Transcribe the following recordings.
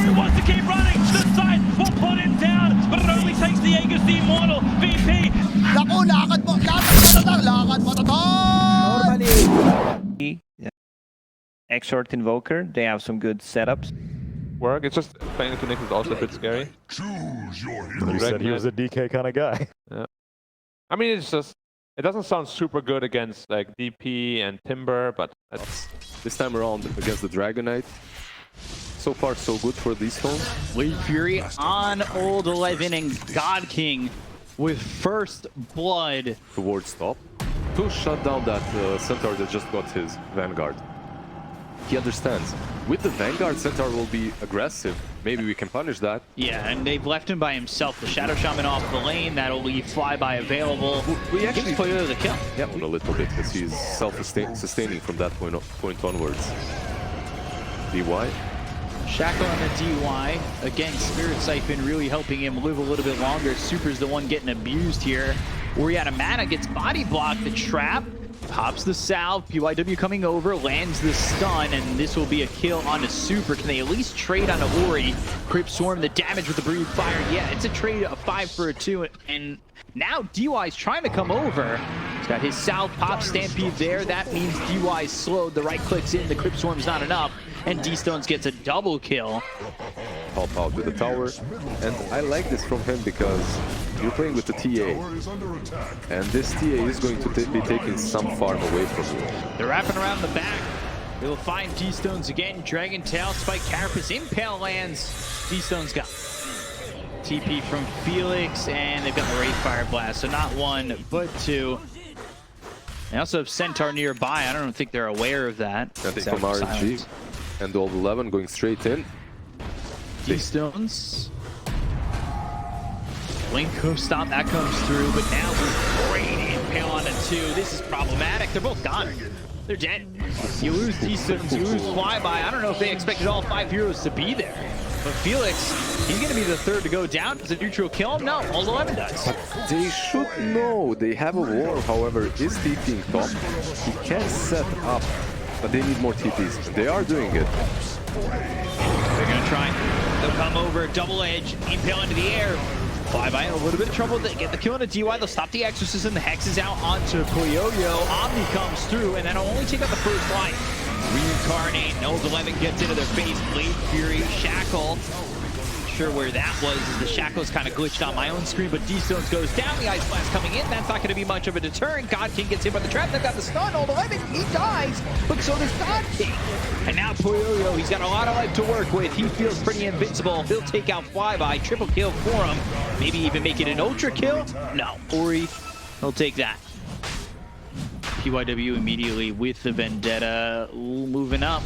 He wants to keep running. The side will put him down, but it only takes the Aegis the Immortal. VP. Naku, lakad mo to, Normally, Exort Invoker, they have some good setups. Work. It's just playing into Nick is also a bit scary. You said he was a DK kind of guy. Yeah. I mean, it's just, it doesn't sound super good against like DP and Timber, but that's... This time around against the Dragon Knight. So far, so good for these films. Lead Fury on Old 11 and God King with first blood. Towards top to shut down that Centaur that just got his Vanguard. He understands. With the Vanguard, Centaur will be aggressive. Maybe we can punish that. Yeah, and they've left him by himself. The Shadow Shaman off the lane, that'll leave Flyby available. We actually play the kill. Yeah, a little bit because he's self-sustaining from that point onwards. DY. Shackle on the DY. Again, Spirit Siphon really helping him live a little bit longer. Super's the one getting abused here. Oriana Mana gets body blocked. The trap pops the salve. PYW coming over, lands the stun, and this will be a kill onto Super. Can they at least trade on a Ori? Crypt Swarm, the damage with the Breathe Fire. Yeah, it's a trade, a 5 for a 2, and now DY's trying to come over. He's got his salve pop Stampede there. That means DY's slowed. The right clicks in, the Crypt Swarm's not enough, and D-Stones gets a double kill. Help out with the tower, and I like this from him because you're playing with the TA, and this TA is going to be taking some farm away from you. They're wrapping around the back. They'll find D-Stones again. Dragon Tail, Spike Carapace, Impale lands. D-Stones got TP from Felix, and they've got the Wraith Fire Blast, so not one, but two. They also have Centaur nearby. I don't think they're aware of that. I think from RNG, and Old 11 going straight in. D-Stones. Blink stop, that comes through, but now great impale on a 2. This is problematic. They're both gone. They're dead. You lose D-Stones, you lose Flyby. I don't know if they expected all 5 heroes to be there. But Felix, he's going to be the third to go down. Does the neutral kill him? No, Old 11 does. They should know. They have a war, however, is TPing top. He can set up, but they need more TPs. They are doing it. They're going to try. They'll come over, double edge, impale into the air. Flyby in a little bit of trouble. They get the kill on a DY. They'll stop the Exorcism. The Hex is out onto Koyoyo. Omni comes through, and that'll only take out the first life. Reincarnate. Old 11 gets into their face. Blade Fury. Shackle. Sure where that was, as the Shackle's kind of glitched on my own screen, but D-Stones goes down. The Ice Blast coming in. That's not going to be much of a deterrent. God King gets hit by the trap. They've got the stun. Old 11, he dies, but so does God King. And now Koyoyo, he's got a lot of life to work with. He feels pretty invincible. He'll take out Flyby. Triple kill for him. Maybe even make it an ultra kill. No, Ori, he'll take that. PYW immediately with the Vendetta, moving up.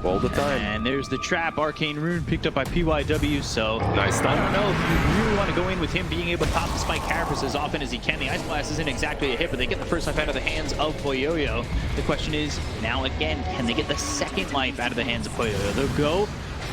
All the time. And there's the trap, Arcane Rune picked up by PYW, so nice I don't know if you really want to go in with him being able to pop the Spike Carapace as often as he can. The Ice Blast isn't exactly a hit, but they get the first life out of the hands of Koyoyo. The question is, now again, can they get the second life out of the hands of Koyoyo? They'll go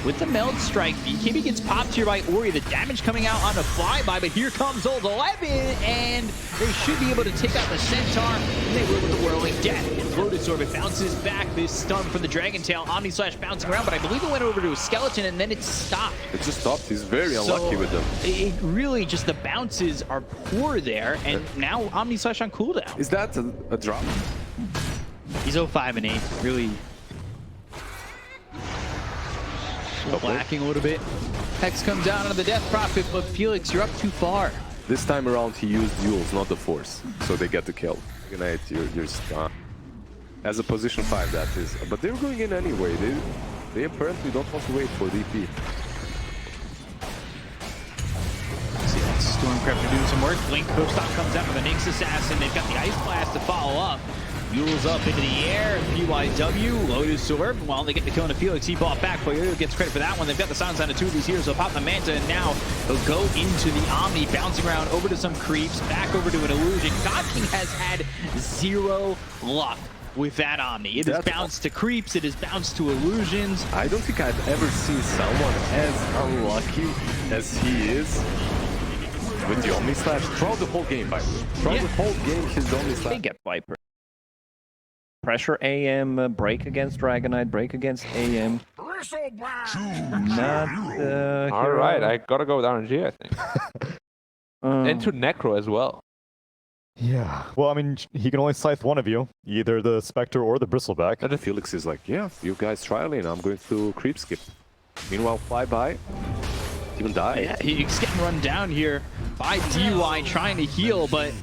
with the Meld Strike. BKB gets popped here by Ori. The damage coming out on the Flyby, but here comes Old 11, and they should be able to take out the Centaur, and they will with the Whirling Death. And Lotus Orb, it bounces back. This stun from the Dragon Tail. Omni Slash bouncing around, but I believe it went over to a Skeleton, and then it stopped. It just stopped. He's very unlucky with them. It really just, the bounces are poor there, and now Omni Slash on cooldown. Is that a drop? He's 0-5 and 8, really lacking a little bit. Hex comes down on the Death Prophet, but Felix, you're up too far. This time around, he used duels, not the Force, so they get the kill. Ignite, you're stunned. As a position 5, that is. But they're going in anyway. They apparently don't want to wait for DP. See that Stormcrafter doing some work. Blink Stop comes out with an Nyx Assassin. They've got the Ice Blast to follow up. Mules up into the air. PYW, Lotus Orb. While they get the kill on Felix, he bought back. Koyoyo gets credit for that one. They've got the silence on the 2 of these heroes. They'll pop the Manta, and now they'll go into the Omni, bouncing around over to some creeps, back over to an Illusion. God King has had 0 luck with that Omni. It has bounced to creeps, it has bounced to illusions. I don't think I've ever seen someone as unlucky as he is with the Omni Slash throughout the whole game, by the way. Throughout the whole game, his Omni Slash. They get Viper. pressure AM, break against Dragonite, break against AM. Not All right, I gotta go with RNG, I think. Into Necro as well. Yeah. Well, I mean, he can only scythe one of you, either the Spectre or the Bristleback. And Felix is like, yeah, you guys try lane, I'm going to creep skip. Meanwhile, flyby, even die. Yeah, he's getting run down here by DY trying to heal, but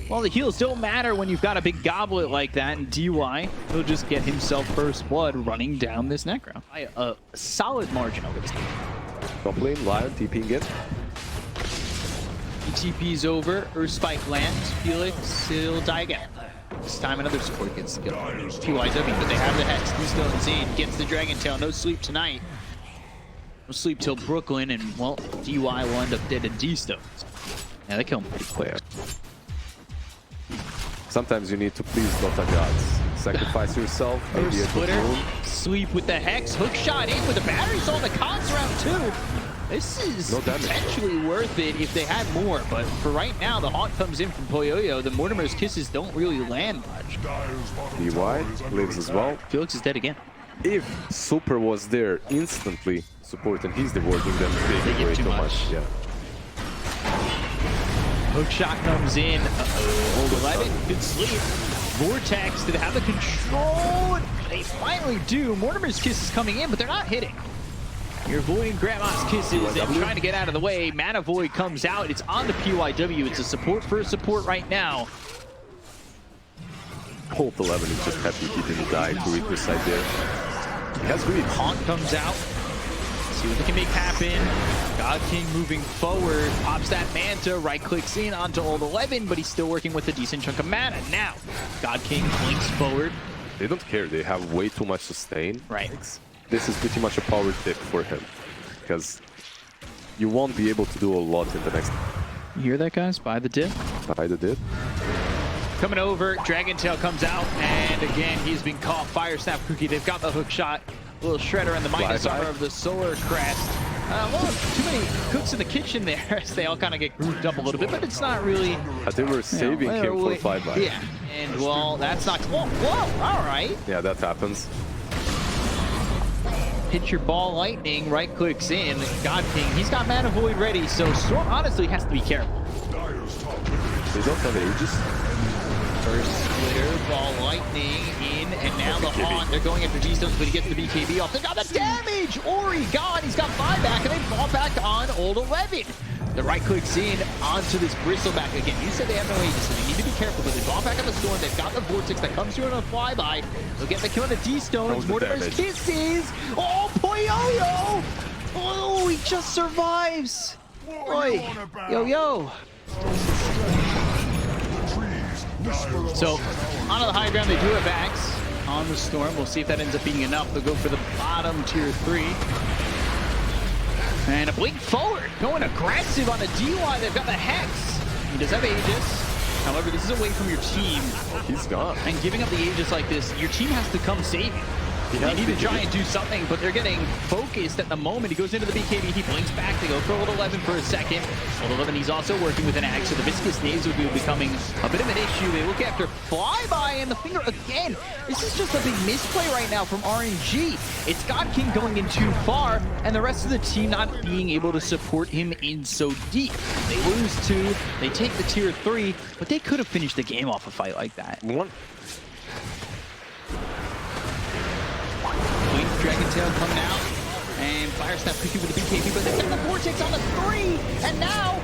well, the heals don't matter when you've got a big goblet like that, and DY will just get himself first blood running down this Necro by a solid margin over this. Top lane, Lion, TPing in. TP's over, Earth Spike lands, Felix, he'll die again. This time another support gets the kill. PYW, but they have the Hex. D-Stone's in, gets the Dragon Tail, no sleep tonight. No sleep till Brooklyn, and well, DY will end up dead to D-Stones. Yeah, they kill him pretty quick. Sometimes you need to please Dota gods. Sacrifice yourself, maybe a Splitter, sleep with the Hex, hook shot in with the batteries on the cons round 2. This is potentially worth it if they had more, but for right now, the Haunt comes in from Poyoyo. The Mortimer's Kisses don't really land much. DY lives as well. Felix is dead again. If Super was there instantly supporting his deworking, then they give way too much. Yeah. Hook shot comes in. Hold 11. Good sleep. Vortex, did they have the control? They finally do. Mortimer's Kiss is coming in, but they're not hitting. You're avoiding Grandma's Kisses and trying to get out of the way. Mana Void comes out. It's on to PYW. It's a support for a support right now. Hold 11 is just happy he didn't die to read the side there. He has read. Haunt comes out. See what they can make happen. God King moving forward. Pops that Manta. Right clicks in onto old 11, but he's still working with a decent chunk of mana. Now, God King blinks forward. They don't care. They have way too much sustain. Right. This is pretty much a power tip for him, because you won't be able to do a lot in the next. You hear that, guys? Buy the dip. Buy the dip. Coming over, Dragon Tail comes out, and again, he's been caught. Fire Snap Cookie, they've got the hook shot. Little Shredder and the minus armor of the Solar Crest. Well, too many cooks in the kitchen there, as they all kind of get grouped up a little bit, but it's not really... They were saving him for flyby. Yeah, and well, that's not... Whoa, all right. Yeah, that happens. Hit your ball lightning, right clicks in. God King, he's got Mana Void ready, so Storm honestly has to be careful. They don't have Aegis. First Splitter, ball lightning in, and now the Haunt. They're going after G-Stones, but he gets the BKB off. They got the damage! Ori gone, he's got buyback, and they fall back on old 11. The right clicks in onto this Bristleback again. You said they have no Aegis, so they need to be careful, but they fall back on the Storm. They've got the Vortex that comes through on a flyby. They'll get the kill on the D-Stones. Mortimer's Kisses! Oh, Poyoyo! Oh, he just survives! Oi! Yo! So, onto the high ground, they do have Axe on the Storm. We'll see if that ends up being enough. They'll go for the bottom tier 3. And a blink forward, going aggressive on the DY. They've got the Hex. He does have Aegis. However, this is away from your team. He's gone. And giving up the Aegis like this, your team has to come save you. They need to try and do something, but they're getting focused at the moment. He goes into the BKB, he blinks back. They go for old 11 for a second. Old 11, he's also working with an Axe, so the Viscous Nasal Goo becoming a bit of an issue. They look after Flyby and the Finger again. This is just a big misplay right now from RNG. It's God King going in too far, and the rest of the team not being able to support him in so deep. They lose 2, they take the tier 3, but they could have finished the game off a fight like that. Dragon Tail coming out, and Fire Snap Cookie with the BKB, but they get the Vortex on the 3, and now,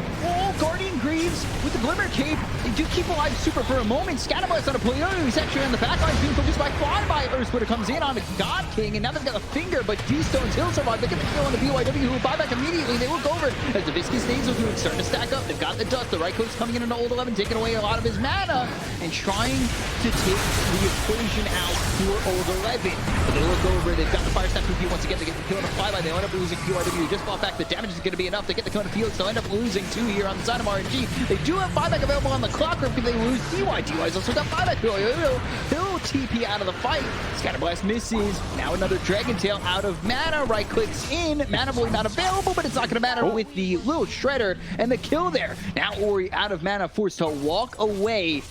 Guardian Greaves with the Glimmer Cape. They do keep alive Super for a moment. Scatterblast on a Poyoyo, he's actually on the back line, being focused by Flyby. Earth Splitter comes in on the God King, and now they've got a Finger, but D-Stones, he'll survive. They get the kill on the BYW, who will buy back immediately. They look over as the Viscous Nasal Goo starting to stack up. They've got the dust, the right click's coming in on old 11, taking away a lot of his mana, and trying to take the equation out for old 11. But they look over, they've got the Fire Snap Cookie once again. They get the kill on the Flyby. They end up losing PYW. Just bought back. The damage is going to be enough. They get the kill on the Felix. They'll end up losing 2 here on the side of RNG. They do have buyback available on the clock, or if they lose DY. DY's also got buyback. He'll TP out of the fight. Scatterblast misses. Now another Dragon Tail out of mana. Right clicks in. Mana Void not available, but it's not going to matter with the little Shredder and the kill there. Now Ori out of mana, forced to walk away.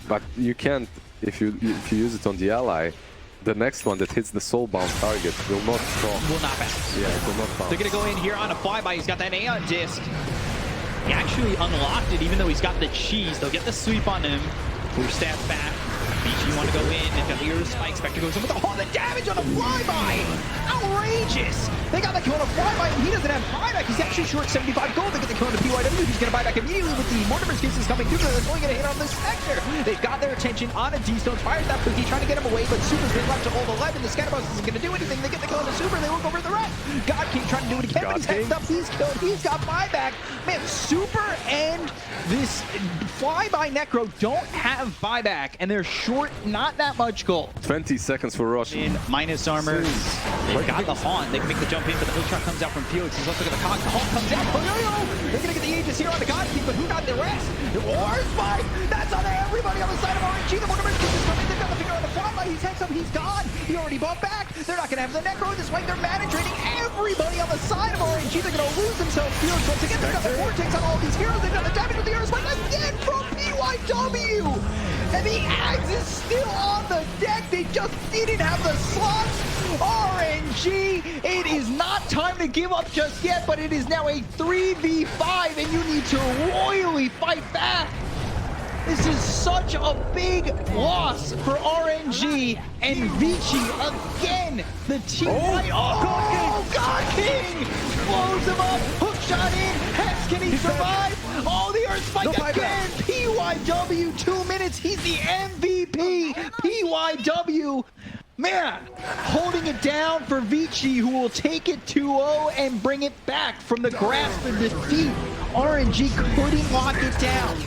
But you can't. if you use it on the ally, the next one that hits the soulbound target will not drop. Will not bounce. Yeah, it will not bounce. They're gonna go in here on a flyby. He's got that Aeon disc. He actually unlocked it even though he's got the cheese. They'll get the sweep on him. Push stats back. Vici want to go in. They've got the Euro Spike. Spectre goes in with all the damage on a flyby. Outrageous. They got the kill on a flyby and he doesn't have buyback. He's actually short 75 gold. They get the kill on the PYW. He's going to buy back immediately with the Mortimer's cases coming through. That's only going to hit on the Spectre. They've got their attention on a D-Stone. Fires that Pookie trying to get him away, but Super's been left to hold 11. The Scatterbox isn't going to do anything. They get the kill on the Super. They look over the rest. God King trying to do what he can, but he's heads up. He's killed. He's got buyback. Man, Super and this flyby Necro don't have buyback, and they're short not that much gold. 20 seconds for Rush. In minus armor. They've got the Haunt. They can make the jump in, but the hook shot comes out from Felix. He's also got the Haunt. Haunt comes out. They're going to get the Aegis here on the God King, but who got the rest? The War Spike! That's on everybody on the side of RNG. The Mortimer's Kiss is coming. They've got the finger on the flyby. He's heads up. He's gone. He already bumped back. They're not going to have the Necro this way. They're managing everybody on the side of RNG. They're going to lose themselves. Felix once again. They've got the Vortex on all these heroes. They've got the damage with the Euro Spike again from PYW. And the Axe is still on the deck. They just didn't have the slots. RNG, it is not time to give up just yet, but it is now a 3v5 and you need to royally fight back. This is such a big loss for RNG and Vici again. The team fight. Oh, God King blows him up. Hook shot in. Hex, can he survive? Oh, the Earth Spike again. PYW 2 minutes. He's the MVP. PYW. Man, holding it down for Vici, who will take it 2-0 and bring it back from the grasp of defeat. RNG couldn't lock it down.